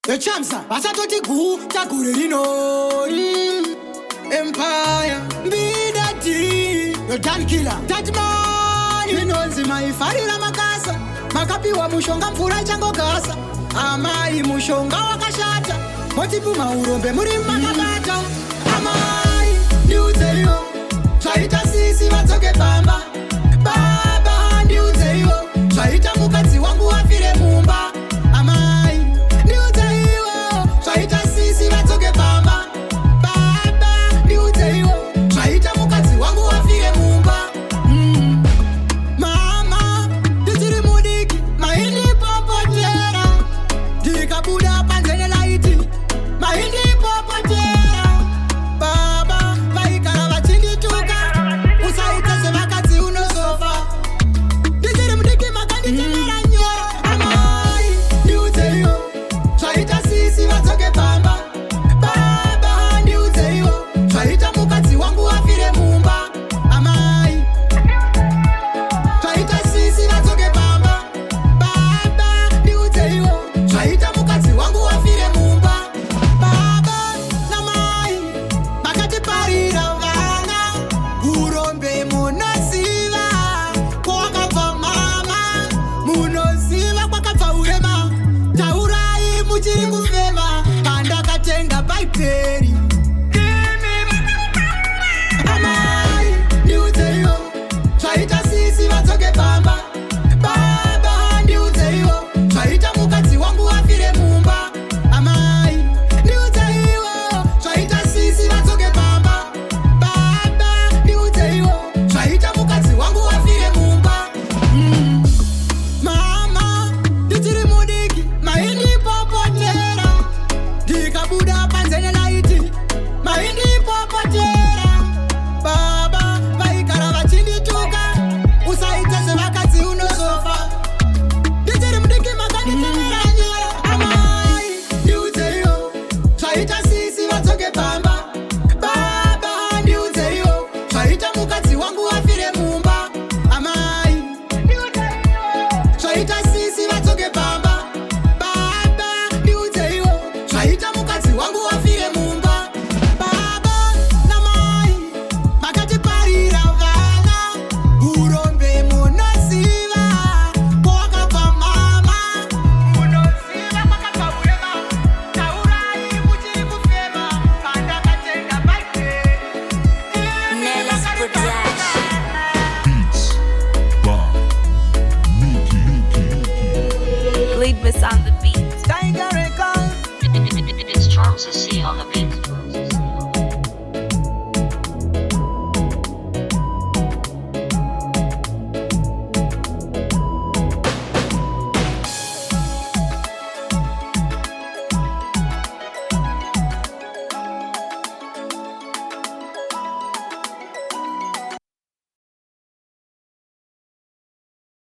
The chamsa, asatoti gu, takurino. Empire, be that tea. The Dan killer, that man. You know, my farila makasa. Makapi wa mushonga mfura chango gasa. Amai mushonga wakashata. Motipu maurombe murimba kabata. Amai, niuteyo. Chaita sisi watoke bamba. Baba, niuteyo. Chaita mukati wangu wafire mumba. Amai, niuteyo. Chaita sisi watoke bamba. Baba, niuteyo. Chaita mukati wangu wafire mumba. Mama, ditiri mudiki. Mahindi popotera. Dikabuda panzene laiti. Mahindi popotera. Baba, vaikara vachindi tuka. Usaita sevakati unosofa. Ditiri mudiki makandi tenera nyora. Amai, niuteyo. Chaita sisi watoke bamba. Baba, niuteyo. Chaita mukati wangu wafire mumba. Amai, chaita sisi watoke bamba. Baba, niuteyo. Chaita mukati wangu wafire mumba. Baba, namai, makati parira vana. Urombe munosiva, kwakabva mama. Munosiva kwakabva urema. Taurai muchiri kufema, pandakatenga baiperi. Amai, niuteyo. Chaita sisi watoke bamba. Baba, niuteyo. Chaita mukati wangu wafire mumba. Amai, niuteyo. Chaita sisi watoke bamba. Baba, niuteyo. Chaita mukati wangu wafire mumba. Mama, ditiri mudiki. Mahindi popotera. Dikabuda panzene laiti. Mahindi popotera. Baba, vaikara vachindi tuka. Usaita sevakati unosofa. Ditiri mudiki makandi tenera nyora. Amai, niuteyo. Chaita sisi watoke bamba. Baba, niuteyo. Chaita mukati wangu wafire mumba. Amai, chaita sisi watoke bamba. Baba, niuteyo. Chaita mukati wangu wafire mumba. Baba, namai, makati parira vana. Urombe munosiva, kwakabva mama. Munosiva kwakabva urema. Taurai muchiri kufema, pandakatenga baiperi. Nelly's production. Beats by Nikki. Lead us on the beat. Tiger Records. It's Charles C on the beat.